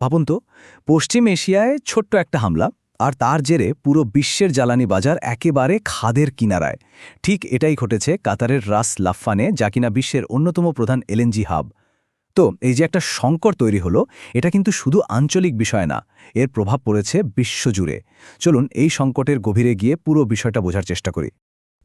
ভাবুন তো, পশ্চিম এশিয়ায় ছোট্ট একটা হামলা, আর তার জেরে পুরো বিশ্বের জ্বালানি বাজার একেবারে খাদের কিনারায়। ঠিক এটাই ঘটেছে কাতারের রাস লাফানে, যা কিনা বিশ্বের অন্যতম প্রধান এলএনজি হাব। তো এই যে একটা সংকট তৈরি হলো, এটা কিন্তু শুধু আঞ্চলিক বিষয় না, এর প্রভাব পড়েছে বিশ্বজুড়ে। চলুন এই সংকটের গভীরে গিয়ে পুরো বিষয়টা বোঝার চেষ্টা করি।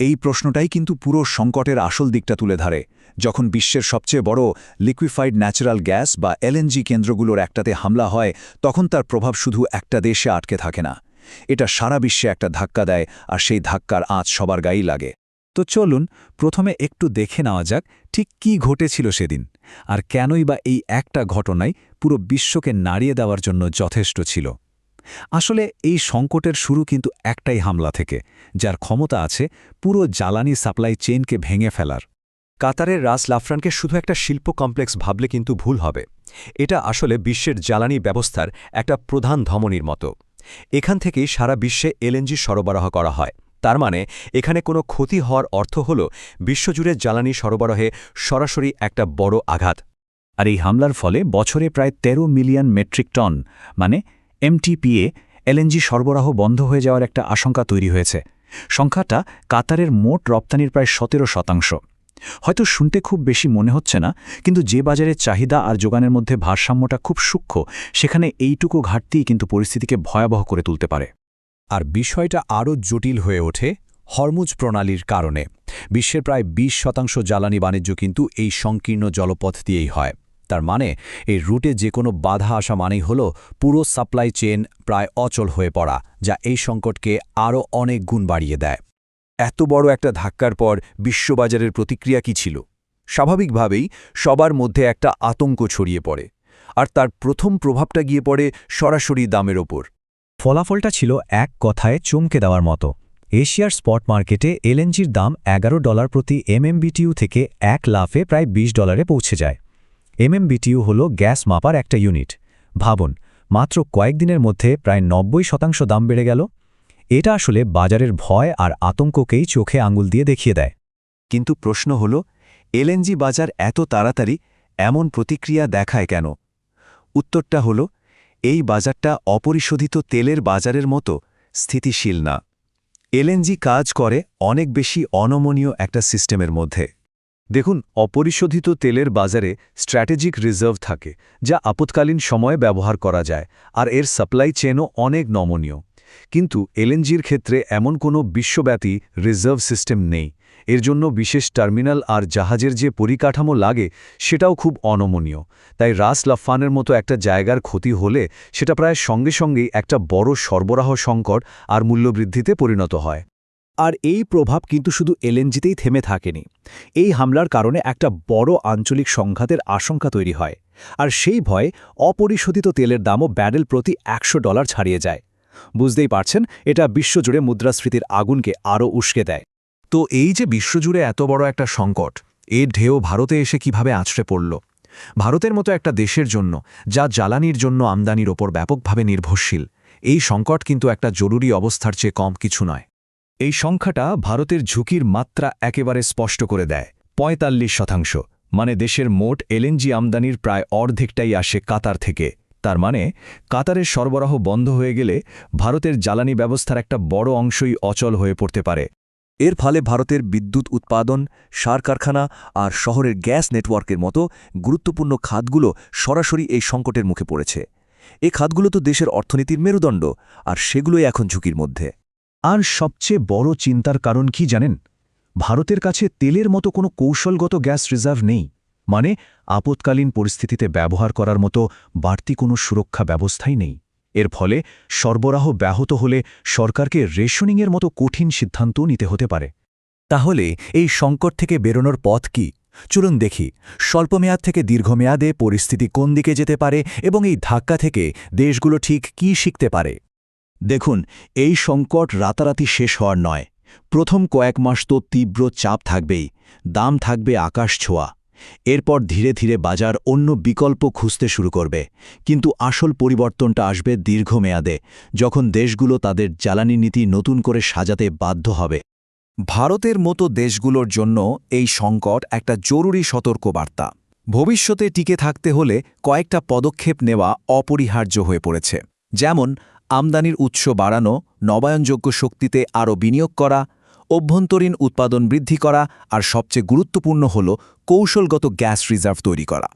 এই প্রশ্নটাই কিন্তু পুরো সংকটের আসল দিকটা তুলে ধরে। যখন বিশ্বের সবচেয়ে বড় লিকুইফাইড ন্যাচারাল গ্যাস বা এলএনজি কেন্দ্রগুলোর একটাতে হামলা হয়, তখন তার প্রভাব শুধু একটা দেশে আটকে থাকে না, এটা সারা বিশ্বে একটা ধাক্কা দেয়, আর সেই ধাক্কার আঁচ সবার গায়েই লাগে। তো চলুন প্রথমে একটু দেখে নেওয়া যাক ঠিক কী ঘটেছিল সেদিন, আর কেনই বা এই একটা ঘটনাই পুরো বিশ্বকে নাড়িয়ে দেওয়ার জন্য যথেষ্ট ছিল। আসলে এই সংকটের শুরু কিন্তু একটাই হামলা থেকে, যার ক্ষমতা আছে পুরো জ্বালানি সাপ্লাই চেইনকে ভেঙে ফেলার। কাতারের রাস লাফরানকে শুধু একটা শিল্প কমপ্লেক্স ভাবলে কিন্তু ভুল হবে। এটা আসলে বিশ্বের জ্বালানি ব্যবস্থার একটা প্রধান ধমনির মতো। এখান থেকেই সারা বিশ্বে এলএনজি সরবরাহ করা হয়। তার মানে এখানে কোনো ক্ষতি হওয়ার অর্থ হল বিশ্বজুড়ে জ্বালানি সরবরাহে সরাসরি একটা বড় আঘাত। আর এই হামলার ফলে বছরে প্রায় 13 মিলিয়ন মেট্রিক টন, মানে এমটিপিএ, এলএনজি সরবরাহ বন্ধ হয়ে যাওয়ার একটা আশঙ্কা তৈরি হয়েছে। সংখ্যাটা কাতারের মোট রপ্তানির প্রায় 17%। হয়তো শুনতে খুব বেশি মনে হচ্ছে না, কিন্তু যে বাজারের চাহিদা আর যোগানের মধ্যে ভারসাম্যটা খুব সূক্ষ্ম, সেখানে এইটুকু ঘাটতিই কিন্তু পরিস্থিতিকে ভয়াবহ করে তুলতে পারে। আর বিষয়টা আরও জটিল হয়ে ওঠে হরমুজ প্রণালীর কারণে। বিশ্বের প্রায় 20% জ্বালানি বাণিজ্য কিন্তু এই সংকীর্ণ জলপথ দিয়েই হয়। তার মানে এই রুটে যে কোনো বাধা আসা মানেই হল পুরো সাপ্লাই চেইন প্রায় অচল হয়ে পড়া, যা এই সংকটকে আরও অনেক গুণ বাড়িয়ে দেয়। এত বড় একটা ধাক্কার পর বিশ্ববাজারের প্রতিক্রিয়া কী ছিল? স্বাভাবিকভাবেই সবার মধ্যে একটা আতঙ্ক ছড়িয়ে পড়ে, আর তার প্রথম প্রভাবটা গিয়ে পড়ে সরাসরি দামের ওপর। ফলাফলটা ছিল এক কথায় চমকে দেওয়ার মতো। এশিয়ার স্পট মার্কেটে এলএনজির দাম $11 প্রতি এমএমবিটিইউ থেকে এক লাফে প্রায় $20 পৌঁছে যায়। এমএমবিটিইউ হল গ্যাস মাপার একটা ইউনিট। ভাবুন, মাত্র কয়েকদিনের মধ্যে প্রায় 90% দাম বেড়ে গেল। এটা আসলে বাজারের ভয় আর আতঙ্ককেই চোখে আঙুল দিয়ে দেখিয়ে দেয়। কিন্তু প্রশ্ন হল, এলএনজি বাজার এত তাড়াতাড়ি এমন প্রতিক্রিয়া দেখায় কেন? উত্তরটা হল, এই বাজারটা অপরিশোধিত তেলের বাজারের মতো স্থিতিশীল না। এলএনজি কাজ করে অনেক বেশি অনমনীয় একটা সিস্টেমের মধ্যে। দেখুন, অপরিশোধিত তেলের বাজারে স্ট্র্যাটেজিক রিজার্ভ থাকে, যা আপৎকালীন সময়ে ব্যবহার করা যায়, আর এর সাপ্লাই চেনও অনেক নমনীয়। কিন্তু এলএনজির ক্ষেত্রে এমন কোনো বিশ্বব্যাপী রিজার্ভ সিস্টেম নেই। এর জন্য বিশেষ টার্মিনাল আর জাহাজের যে পরিকাঠামো লাগে, সেটাও খুব অনমনীয়। তাই রাস লাফানের মতো একটা জায়গার ক্ষতি হলে সেটা প্রায় সঙ্গে সঙ্গেই একটা বড় সরবরাহ সংকট আর মূল্যবৃদ্ধিতে পরিণত হয়। আর এই প্রভাব কিন্তু শুধু এলএনজিতেই থেমে থাকেনি। এই হামলার কারণে একটা বড় আঞ্চলিক সংঘাতের আশঙ্কা তৈরি হয়, আর সেই ভয়ে অপরিশোধিত তেলের দামও ব্যারেল প্রতি $100 ছাড়িয়ে যায়। বুঝতেই পারছেন, এটা বিশ্বজুড়ে মুদ্রাস্ফীতির আগুনকে আরও উস্কে দেয়। তো এই যে বিশ্বজুড়ে এত বড় একটা সংকট, এর ঢেউ ভারতে এসে কিভাবে আছড়ে পড়ল? ভারতের মতো একটা দেশের জন্য, যা জ্বালানির জন্য আমদানির ওপর ব্যাপকভাবে নির্ভরশীল, এই সংকট কিন্তু একটা জরুরি অবস্থার চেয়ে কম কিছু নয়। এই সংখ্যাটা ভারতের ঝুঁকির মাত্রা একেবারে স্পষ্ট করে দেয়। 45%, মানে দেশের মোট এলএনজি আমদানির প্রায় অর্ধেকটাই আসে কাতার থেকে। তার মানে কাতারের সরবরাহ বন্ধ হয়ে গেলে ভারতের জ্বালানি ব্যবস্থার একটা বড় অংশই অচল হয়ে পড়তে পারে। এর ফলে ভারতের বিদ্যুৎ উৎপাদন, সার কারখানা আর শহরের গ্যাস নেটওয়ার্কের মতো গুরুত্বপূর্ণ খাতগুলো সরাসরি এই সংকটের মুখে পড়েছে। এই খাতগুলো তো দেশের অর্থনীতির মেরুদণ্ড, আর সেগুলোই এখন ঝুঁকির মধ্যে। আর সবচেয়ে বড় চিন্তার কারণ কি জানেন? ভারতের কাছে তেলের মতো কোনো কৌশলগত গ্যাস রিজার্ভ নেই, মানে আপৎকালীন পরিস্থিতিতে ব্যবহার করার মতো বাড়তি কোনো সুরক্ষা ব্যবস্থাই নেই। এর ফলে সরবরাহ ব্যাহত হলে সরকারকে রেশনিংয়ের মতো কঠিন সিদ্ধান্তও নিতে হতে পারে। তাহলে এই সংকট থেকে বেরোনোর পথ কি? চলুন দেখি স্বল্পমেয়াদ থেকে দীর্ঘমেয়াদে পরিস্থিতি কোন দিকে যেতে পারে, এবং এই ধাক্কা থেকে দেশগুলো ঠিক কী শিখতে পারে। দেখুন, এই সংকট রাতারাতি শেষ হওয়ার নয়। প্রথম কয়েক মাস তো তীব্র চাপ থাকবেই, দাম থাকবে আকাশ ছোঁয়া। এরপর ধীরে ধীরে বাজার অন্য বিকল্প খুঁজতে শুরু করবে। কিন্তু আসল পরিবর্তনটা আসবে দীর্ঘমেয়াদে, যখন দেশগুলো তাদের জ্বালানি নীতি নতুন করে সাজাতে বাধ্য হবে। ভারতের মতো দেশগুলোর জন্য এই সংকট একটা জরুরি সতর্কবার্তা। ভবিষ্যতে টিকে থাকতে হলে কয়েকটা পদক্ষেপ নেওয়া অপরিহার্য হয়ে পড়েছে, যেমন আমদানির উৎস বাড়ানো, নবায়নযোগ্য শক্তিতে আরও বিনিয়োগ করা, অভ্যন্তরীণ উৎপাদন বৃদ্ধি করা, আর সবচেয়ে গুরুত্বপূর্ণ হল কৌশলগত গ্যাস রিজার্ভ তৈরি করা।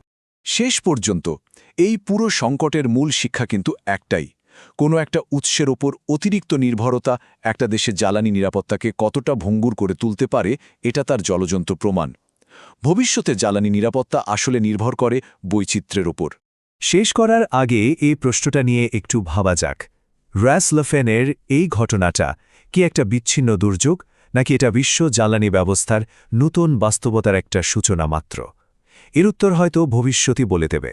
শেষ পর্যন্ত এই পুরো সংকটের মূল শিক্ষা কিন্তু একটাই: কোনো একটা উৎসের ওপর অতিরিক্ত নির্ভরতা একটা দেশের জ্বালানি নিরাপত্তাকে কতটা ভঙ্গুর করে তুলতে পারে, এটা তার জ্বলজ্বন্ত প্রমাণ। ভবিষ্যতে জ্বালানি নিরাপত্তা আসলে নির্ভর করে বৈচিত্র্যের ওপর। শেষ করার আগে এই প্রশ্নটা নিয়ে একটু ভাবা যাক। রাস লাফানের এই ঘটনাটা কি একটা বিচ্ছিন্ন দুর্যোগ, নাকি এটা বিশ্ব জ্বালানি ব্যবস্থার নতুন বাস্তবতার একটা সূচনা মাত্র? এর উত্তর হয়তো ভবিষ্যতই বলে দেবে।